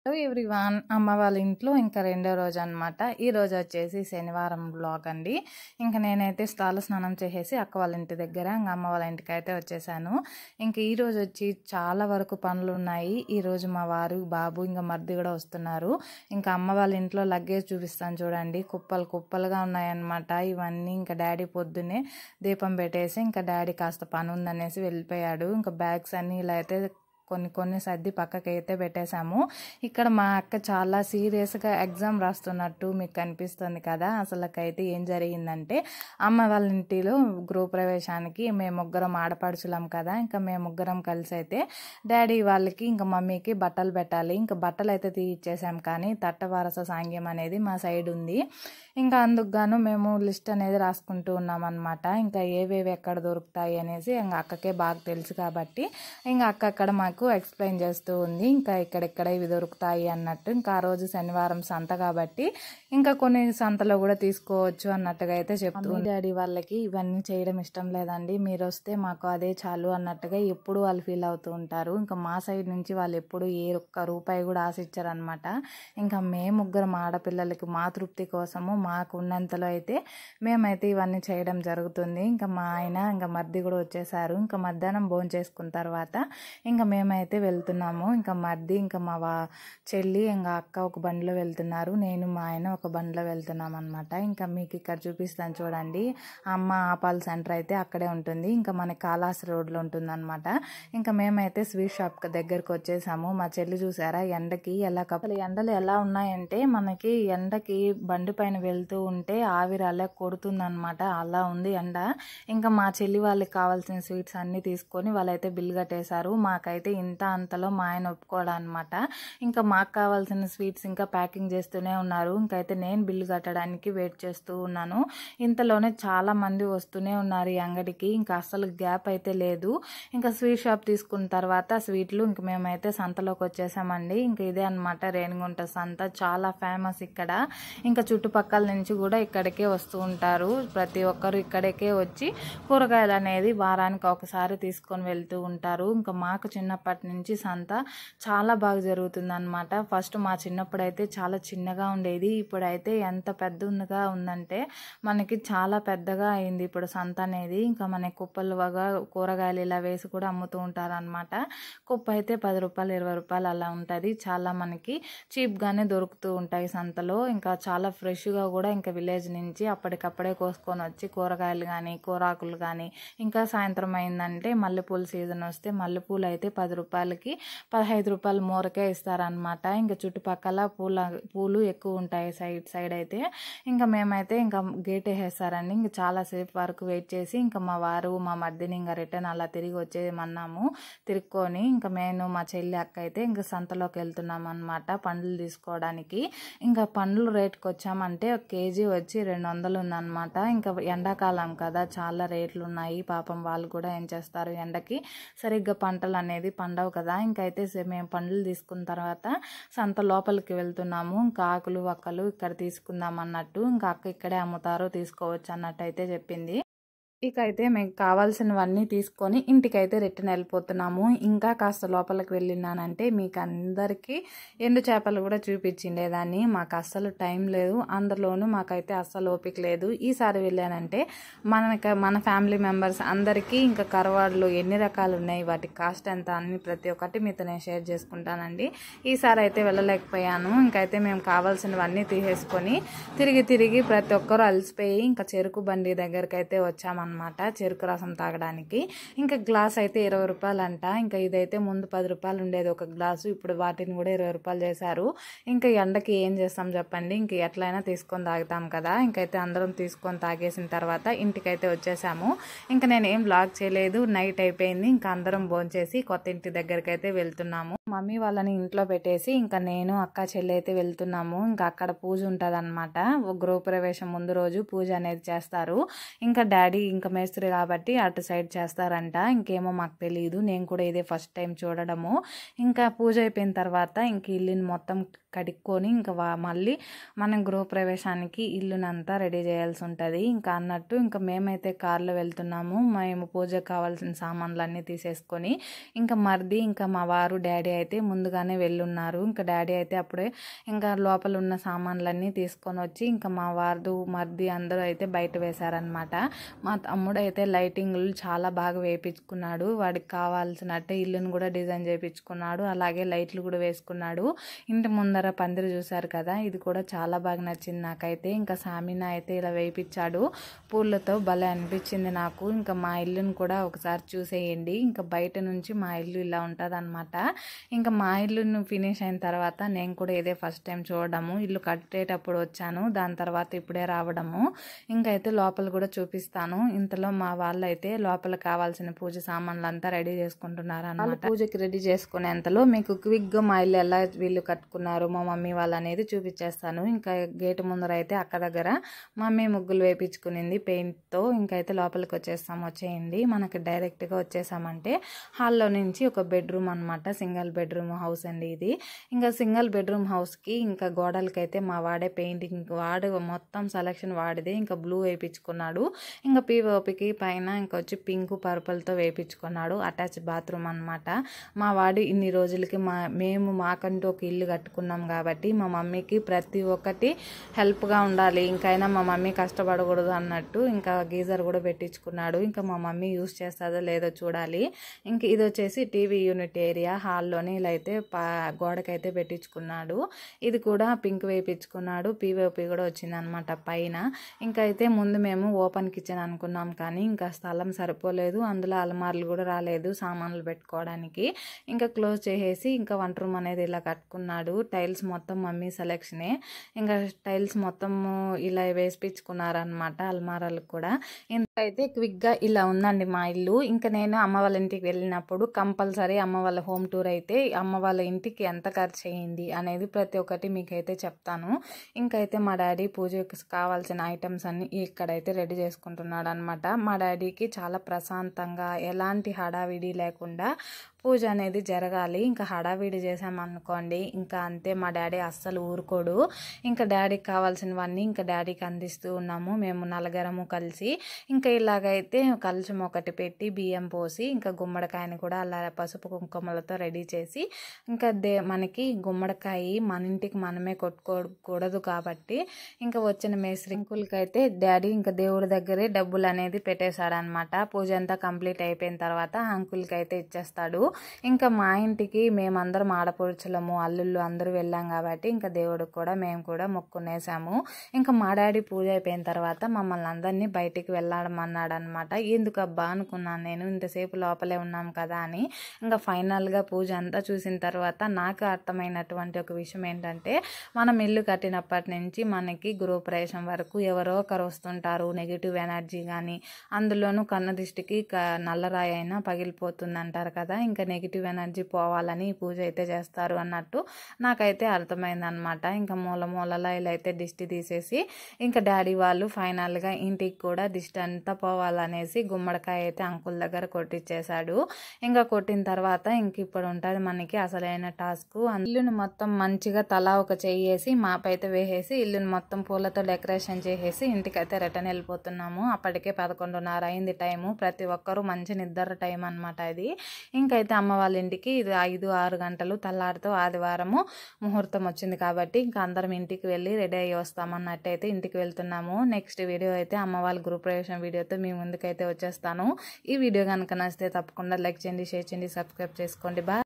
Hello everyone, అమ్మ వాళ్ళ ఇంట్లో ఇంకా రెండో రోజు అనమాట. ఈ రోజు వచ్చేసి శనివారం బ్లాగ్ అండి. ఇంకా నేనైతే స్నానం చేసేసి అక్క వాళ్ళ ఇంటి దగ్గర ఇంకా అమ్మ వాళ్ళ ఇంటికి అయితే వచ్చేసాను. ఇంకా ఈ రోజు వచ్చి చాలా వరకు పనులు ఉన్నాయి. ఈ రోజు మా వారు, బాబు, ఇంకా మర్ది కూడా వస్తున్నారు. ఇంకా అమ్మ వాళ్ళ ఇంట్లో లగేజ్ చూపిస్తాను చూడండి, కుప్పలు కుప్పలుగా ఉన్నాయన్నమాట. ఇవన్నీ ఇంకా డాడీ పొద్దున్నే దీపం పెట్టేసి ఇంకా డాడీ కాస్త పని ఉందనేసి వెళ్ళిపోయాడు. ఇంకా బ్యాగ్స్ అన్నీ ఇలా అయితే కొన్ని సర్ది పక్కకి అయితే పెట్టేశాము. ఇక్కడ మా అక్క చాలా సీరియస్గా ఎగ్జామ్ రాస్తున్నట్టు మీకు కనిపిస్తుంది కదా. అసలుకైతే ఏం జరిగిందంటే, అమ్మ వాళ్ళ ఇంటిలో గృహప్రవేశానికి మేము ముగ్గురం ఆడపడుచులం కదా. ఇంకా మేము ముగ్గురం కలిసి అయితే డాడీ వాళ్ళకి ఇంకా మమ్మీకి బట్టలు పెట్టాలి. ఇంకా బట్టలు అయితే తీయిచ్చేసాం, కానీ తట్టవారస సాంగ్యం అనేది మా సైడ్ ఉంది. ఇంకా అందుకు గాను మేము లిస్ట్ అనేది రాసుకుంటూ ఉన్నాం అనమాట. ఇంకా ఏవేవి ఎక్కడ దొరుకుతాయి అనేసి ఇంకా అక్కకే బాగా తెలుసు కాబట్టి ఇంకా అక్క అక్కడ మాకు ఎక్స్ప్లెయిన్ చేస్తూ ఉంది. ఇంకా ఇక్కడెక్కడ ఇవి దొరుకుతాయి అన్నట్టు. ఇంకా ఆ రోజు శనివారం సంత కాబట్టి ఇంకా కొన్ని సంతలో కూడా తీసుకోవచ్చు అన్నట్టుగా అయితే చెప్తుంది. డాడీ వాళ్ళకి ఇవన్నీ చేయడం ఇష్టం లేదండి, మీరు వస్తే మాకు అదే చాలు అన్నట్టుగా ఎప్పుడు వాళ్ళు ఫీల్ అవుతూ ఉంటారు. ఇంకా మా సైడ్ నుంచి వాళ్ళు ఎప్పుడు ఏ ఒక్క రూపాయి కూడా ఆశించారనమాట. ఇంకా మేము ముగ్గురం ఆడపిల్లలకి మా తృప్తి కోసము మాకు ఉన్నంతలో అయితే మేమైతే ఇవన్నీ చేయడం జరుగుతుంది. ఇంకా మా ఆయన ఇంకా మర్ది కూడా వచ్చేసారు. ఇంకా మధ్యాహ్నం భోజనం చేసుకున్న తర్వాత ఇంకా మేమైతే వెళ్తున్నాము. ఇంకా మర్ది, ఇంకా మా చెల్లి, ఇంకా అక్క ఒక బండిలో వెళ్తున్నారు. నేను మా ఆయన ఒక బండిలో వెళ్తున్నాం అనమాట. ఇంకా మీకు ఇక్కడ చూపిస్తాను చూడండి, అమ్మ ఆపాల్ సెంటర్ అయితే అక్కడే ఉంటుంది. ఇంకా మన కాలాస్ రోడ్లో ఉంటుంది అనమాట. ఇంకా మేమైతే స్వీట్ షాప్ దగ్గరకు వచ్చేసాము. మా చెల్లి చూసారా ఎండకి ఎలా కప్పలు, ఎండలు ఎలా ఉన్నాయంటే మనకి ఎండకి బండి పైన వెళ్తూ ఉంటే ఆవిరి అలా కొడుతుందనమాట. అలా ఉంది ఎండ. ఇంకా మా చెల్లి వాళ్ళకి కావాల్సిన స్వీట్స్ అన్ని తీసుకొని వాళ్ళైతే బిల్ కట్టేశారు. మాకైతే ఇంత అంతలో మా ఆయన ఒప్పుకోడనమాట. ఇంకా మాకు కావాల్సిన స్వీట్స్ ఇంకా ప్యాకింగ్ చేస్తూనే ఉన్నారు. ఇంకైతే నేను బిల్లు కట్టడానికి వెయిట్ చేస్తూ ఉన్నాను. ఇంతలోనే చాలా మంది వస్తూనే ఉన్నారు ఈ అంగడికి. ఇంకా అసలు గ్యాప్ అయితే లేదు. ఇంకా స్వీట్ షాప్ తీసుకున్న తర్వాత స్వీట్లు ఇంక మేమైతే సంతలోకి వచ్చేసామండి. ఇంకా ఇదే అనమాట రేణిగుంట సంత, చాలా ఫేమస్ ఇక్కడ. ఇంకా చుట్టుపక్కల నుంచి కూడా ఇక్కడికే వస్తూ ఉంటారు. ప్రతి ఒక్కరు ఇక్కడికే వచ్చి కూరగాయలు అనేది వారానికి ఒకసారి తీసుకొని వెళ్తూ ఉంటారు. ఇంకా మాకు చిన్నప్పటి నుంచి సంత చాలా బాగా జరుగుతుంది అనమాట. ఫస్ట్ మా చిన్నప్పుడు అయితే చాలా చిన్నగా ఉండేది, ఇప్పుడైతే ఎంత పెద్దగా ఉందంటే మనకి చాలా పెద్దగా అయింది ఇప్పుడు సంత అనేది. ఇంకా మన కుప్పలుగా కూరగాయలు ఇలా వేసి కూడా అమ్ముతూ ఉంటారు అనమాట. కుప్ప అయితే 10 రూపాయలు 20 రూపాయలు అలా ఉంటుంది. చాలా మనకి చీప్గానే దొరుకుతూ ఉంటాయి సంతలో. ఇంకా చాలా ఫ్రెష్గా కూడా ఇంకా విలేజ్ నుంచి అప్పటికప్పుడే కోసుకొని వచ్చి కూరగాయలు కానీ కూరాకులు కానీ, ఇంకా సాయంత్రం అయిందంటే మల్లెపూల సీజన్ వస్తే మల్లెపూలు అయితే 10 రూపాయలకి 15 రూపాయలు మూరకే ఇస్తారనమాట. ఇంకా చుట్టుపక్కల పూలు ఎక్కువ ఉంటాయి సైడ్ అయితే. ఇంకా మేమైతే ఇంకా గేట్ వేసేస్తారండి. ఇంకా చాలాసేపు వరకు వెయిట్ చేసి ఇంకా మా వారు మా మర్దిని ఇంకా రిటర్న్ అలా తిరిగి వచ్చేయమన్నాము. తిరుక్కొని ఇంకా నేను మా చెల్లి అక్క అయితే ఇంకా సంతలోకి వెళ్తున్నాం అనమాట పండ్లు తీసుకోవడానికి. ఇంకా పండ్లు రేట్కి వచ్చామంటే ఒక కేజీ వచ్చి 200 ఉందన్నమాట. ఇంకా ఎండాకాలం కదా, చాలా రేట్లు ఉన్నాయి. పాపం వాళ్ళు కూడా ఏం చేస్తారు, ఎండకి సరిగ్గా పంటలు అనేది పండవు కదా. ఇంకైతే మేము పండ్లు తీసుకున్న తర్వాత సంత లోపలికి వెళ్తున్నాము. ఇంకా ఆకులు వక్కలు ఇక్కడ తీసుకుందాం అన్నట్టు. ఇంకా అక్క ఇక్కడే అమ్ముతారు, తీసుకోవచ్చు అన్నట్టు అయితే చెప్పింది. ఇక అయితే మీకు కావాల్సినవన్నీ తీసుకొని ఇంటికైతే రిటర్న్ వెళ్ళిపోతున్నాము. ఇంకా కాస్త లోపలికి వెళ్ళినానంటే మీకు అందరికీ ఎండు చేపలు కూడా చూపించిండేదాన్ని. మాకు అస్సలు టైం లేదు, అందులోనూ మాకైతే అస్సలు ఓపిక లేదు. ఈసారి వెళ్ళానంటే మన ఫ్యామిలీ మెంబర్స్ అందరికీ ఇంకా కరవాళ్ళు ఎన్ని రకాలు ఉన్నాయి, వాటి కాస్ట్ ఎంత అని ప్రతి ఒక్కటి మీతో నేను షేర్ చేసుకుంటానండి. ఈసారి అయితే వెళ్ళలేకపోయాను. ఇంకైతే మేము కావాల్సినవన్నీ తీసేసుకొని తిరిగి ప్రతి ఒక్కరు అలసిపోయి ఇంకా చెరుకు బండి దగ్గరికి అయితే వచ్చామన్నమాట, చెరుకు రసం తాగడానికి. ఇంకా గ్లాస్ అయితే 20 రూపాయలు అంట. ఇంకా ఇదైతే ముందు 10 రూపాయలు ఉండేది ఒక గ్లాసు, ఇప్పుడు వాటిని కూడా 20 రూపాయలు చేశారు. ఇంకా ఎండకి ఏం చేస్తాం చెప్పండి, ఇంక ఎట్లయినా తీసుకొని తాగుతాం కదా. ఇంకైతే అందరం తీసుకొని తాగేసిన తర్వాత ఇంటికైతే వచ్చేసాము. ఇంకా నేను ఏం బ్లాగ్ చేయలేదు, నైట్ అయిపోయింది. ఇంకా అందరం భోంచేసి కొత్త ఇంటి దగ్గరికి అయితే వెళ్తున్నాము. మమ్మీ వాళ్ళని ఇంట్లో పెట్టేసి ఇంకా నేను అక్క చెల్లి అయితే వెళ్తున్నాము. ఇంకా అక్కడ పూజ ఉంటుంది అనమాట. గృహప్రవేశం ముందు రోజు పూజ అనేది చేస్తారు. ఇంకా డాడీ ఇంకా మేస్త్రి కాబట్టి అటు సైడ్ చేస్తారంట, ఇంకేమో మాకు తెలియదు. నేను కూడా ఇదే ఫస్ట్ టైం చూడడము. ఇంకా పూజ అయిపోయిన తర్వాత ఇంక ఇల్లుని మొత్తం కడుక్కొని ఇంకా మళ్ళీ మనం గృహప్రవేశానికి ఇల్లునంతా రెడీ చేయాల్సి ఉంటుంది. ఇంకా అన్నట్టు ఇంకా మేమైతే కార్లో వెళ్తున్నాము. మేము పూజకు కావాల్సిన సామాన్లన్నీ తీసేసుకొని ఇంకా మరిది ఇంకా మా వారు డాడీ అయితే ముందుగానే వెళ్ళున్నారు. ఇంకా డాడీ అయితే అప్పుడే ఇంకా లోపల ఉన్న సామాన్లన్నీ తీసుకొని వచ్చి ఇంకా మా వారు మరిది అందరూ అయితే బయట వేశారనమాట. మా తమ్ముడు అయితే లైటింగ్లు చాలా బాగా వేయించుకున్నాడు. వాడికి కావాల్సినట్టే ఇల్లును కూడా డిజైన్ చేయించుకున్నాడు. అలాగే లైట్లు కూడా వేసుకున్నాడు. ఇంటి ముందర పందిరి చూశారు కదా, ఇది కూడా చాలా బాగా నచ్చింది నాకైతే. ఇంకా సామినా అయితే ఇలా వేయించాడు పూలతో, భలే అనిపించింది నాకు. ఇంకా మా ఇల్లును కూడా ఒకసారి చూసేయండి. ఇంకా బయట నుంచి మా ఇల్లు ఇలా ఉంటుంది అనమాట. ఇంకా మా ఇల్లును ఫినిష్ అయిన తర్వాత నేను కూడా ఇదే ఫస్ట్ టైం చూడడము. ఇల్లు కట్టేటప్పుడు వచ్చాను, దాని తర్వాత ఇప్పుడే రావడము. ఇంకైతే లోపల కూడా చూపిస్తాను. ఇంతలో మా వాళ్ళు అయితే లోపల కావాల్సిన పూజ సామాన్లు అంతా రెడీ చేసుకుంటున్నారు అన్నమాట. పూజకి రెడీ చేసుకునేంతలో మీకు క్విక్గా మా ఇల్లు ఎలా వీళ్ళు కట్టుకున్నారు మా మమ్మీ వాళ్ళు అనేది చూపించేస్తాను. ఇంకా గేటు ముందర అయితే అక్క దగ్గర మమ్మీ ముగ్గులు వేయించుకునింది పెయింట్తో. ఇంకైతే లోపలికి వచ్చేయండి. మనకి డైరెక్ట్గా వచ్చేసామంటే హాల్లో నుంచి ఒక బెడ్రూమ్ అనమాట, సింగిల్ బెడ్రూమ్ హౌస్ అండి ఇది. ఇంకా సింగిల్ బెడ్రూమ్ హౌస్కి ఇంకా గోడలకైతే మా వాడే పెయింటింగ్ మొత్తం సెలెక్షన్ వాడిదే. ఇంకా బ్లూ వేయించుకున్నాడు. ఇంకా పీఓపికి పైన ఇంకా వచ్చి పింక్ పర్పుల్తో వేయించుకున్నాడు. అటాచ్ బాత్రూమ్ అనమాట. మా వాడు ఇన్ని రోజులకి మేము మాకంటూ ఒక ఇల్లు కట్టుకున్నాం కాబట్టి మా మమ్మీకి ప్రతి ఒక్కటి హెల్ప్గా ఉండాలి, ఇంకైనా మా మమ్మీ కష్టపడకూడదు అన్నట్టు ఇంకా గీజర్ కూడా పెట్టించుకున్నాడు. ఇంకా మా మమ్మీ యూస్ చేస్తుందో లేదో చూడాలి. ఇంక ఇది వచ్చేసి టీవీ యూనిట్ ఏరియా, హాల్లోని ఇలా అయితే గోడకైతే పెట్టించుకున్నాడు. ఇది కూడా పింక్ వేయించుకున్నాడు. పీఓపీ కూడా వచ్చింది అనమాట పైన. ఇంకైతే ముందు మేము ఓపెన్ కిచెన్ అనుకున్నాం కానీ ఇంకా స్థలం సరిపోలేదు, అందులో అలమార్లు కూడా రాలేదు సామాన్లు పెట్టుకోవడానికి. ఇంకా క్లోజ్ చేసేసి ఇంకా వంట రూమ్ అనేది ఇలా కట్టుకున్నాడు. టైల్స్ మొత్తం మమ్మీ సెలెక్షనే. ఇంకా టైల్స్ మొత్తం ఇలా వేసిపించుకున్నారనమాట అల్మారాలకు కూడా. ఇంతకైతే క్విక్గా ఇలా ఉందండి మా ఇల్లు. ఇంకా నేను అమ్మ వాళ్ళ ఇంటికి వెళ్ళినప్పుడు కంపల్సరీ అమ్మ వాళ్ళ హోమ్ టూర్ అయితే అమ్మ వాళ్ళ ఇంటికి ఎంత ఖర్చు అయ్యింది అనేది ప్రతి ఒక్కటి మీకైతే చెప్తాను. ఇంకైతే మా డాడీ పూజకి కావాల్సిన ఐటమ్స్ అన్ని ఇక్కడైతే రెడీ చేసుకుంటున్నాడు అనమాట. మా డాడీకి చాలా ప్రశాంతంగా ఎలాంటి హడావిడి లేకుండా పూజ అనేది జరగాలి. ఇంకా హడావిడి చేసామనుకోండి ఇంకా అంతే, మా డాడీ అస్సలు ఊరుకోడు. ఇంకా డాడీకి కావాల్సినవన్నీ ఇంకా డాడీకి అందిస్తూ ఉన్నాము మేము నలుగురము కలిసి. ఇంకా ఇలాగైతే కలుషం ఒకటి పెట్టి బియ్యం పోసి ఇంకా గుమ్మడికాయని కూడా అలా పసుపు కుంకుమలతో రెడీ చేసి ఇంకా మనకి గుమ్మడికాయ మన ఇంటికి మనమే కొట్టుకోకూడదు కాబట్టి ఇంకా వచ్చిన మేస్త్రింకులకి అయితే డాడీ ఇంకా దేవుడి దగ్గరే డబ్బులు అనేది పెట్టేశాడనమాట. పూజ అంతా కంప్లీట్ అయిపోయిన తర్వాత అంకుల్కి అయితే ఇచ్చేస్తాడు. ఇంకా మా ఇంటికి మేమందరం ఆడపడుచులము అల్లుళ్ళు అందరూ వెళ్ళాం కాబట్టి ఇంకా దేవుడికి కూడా మేము కూడా మొక్కునేసాము. ఇంకా మా డాడీ పూజ అయిపోయిన తర్వాత మమ్మల్ని అందరినీ బయటికి వెళ్ళాడమన్నాడు అనమాట. ఎందుకబ్బా అనుకున్నాను నేను, ఇంతసేపు లోపలే ఉన్నాం కదా అని. ఇంకా ఫైనల్గా పూజ అంతా చూసిన తర్వాత నాకు అర్థమైనటువంటి ఒక విషయం ఏంటంటే, మనం ఇల్లు కట్టినప్పటి నుంచి మనకి గృహప్రవేశం వరకు ఎవరో ఒకరు వస్తుంటారు, నెగిటివ్ ఎనర్జీ కానీ, అందులోనూ కన్ను దిష్టికి నల్లరాయి అయినా పగిలిపోతుంది అంటారు కదా. ఇంకా నెగిటివ్ ఎనర్జీ పోవాలని పూజ అయితే చేస్తారు అన్నట్టు నాకైతే అర్థమైందనమాట. ఇంకా మూలలో ఇలా అయితే దిష్టి తీసేసి ఇంకా డాడీ వాళ్ళు ఫైనల్గా ఇంటికి కూడా దిష్టి అంతా పోవాలనేసి గుమ్మడికాయ అయితే అంకుల్ దగ్గర కొట్టించేశాడు. ఇంకా కొట్టిన తర్వాత ఇంక ఇప్పుడు ఉంటుంది మనకి అసలైన టాస్క్. ఇల్లుని మొత్తం మంచిగా తలా ఒక చెయ్యేసి మాపైతే వేసేసి ఇల్లుని మొత్తం పూలతో డెకరేషన్ చేసేసి ఇంటికైతే రిటర్న్ వెళ్ళిపోతున్నాము. అప్పటికే 11:30 అయింది టైము. ప్రతి ఒక్కరూ మంచి నిద్ర టైం అనమాట ఇది. ఇంకైతే అమ్మ వాళ్ళ ఇంటికి ఇది 5-6 గంటలు తెల్లారితో ఆదివారము ముహూర్తం వచ్చింది కాబట్టి ఇంకా అందరం ఇంటికి వెళ్ళి రెడీ అయ్యి వస్తామన్నట్టయితే ఇంటికి వెళ్తున్నాము. నెక్స్ట్ వీడియో అయితే అమ్మ వాళ్ళ గృహప్రవేశం వీడియోతో మీ ముందుకైతే వచ్చేస్తాను. ఈ వీడియో కనుక నచ్చితే తప్పకుండా లైక్ చేయండి, షేర్ చేయండి, సబ్స్క్రైబ్ చేసుకోండి. బాయ్.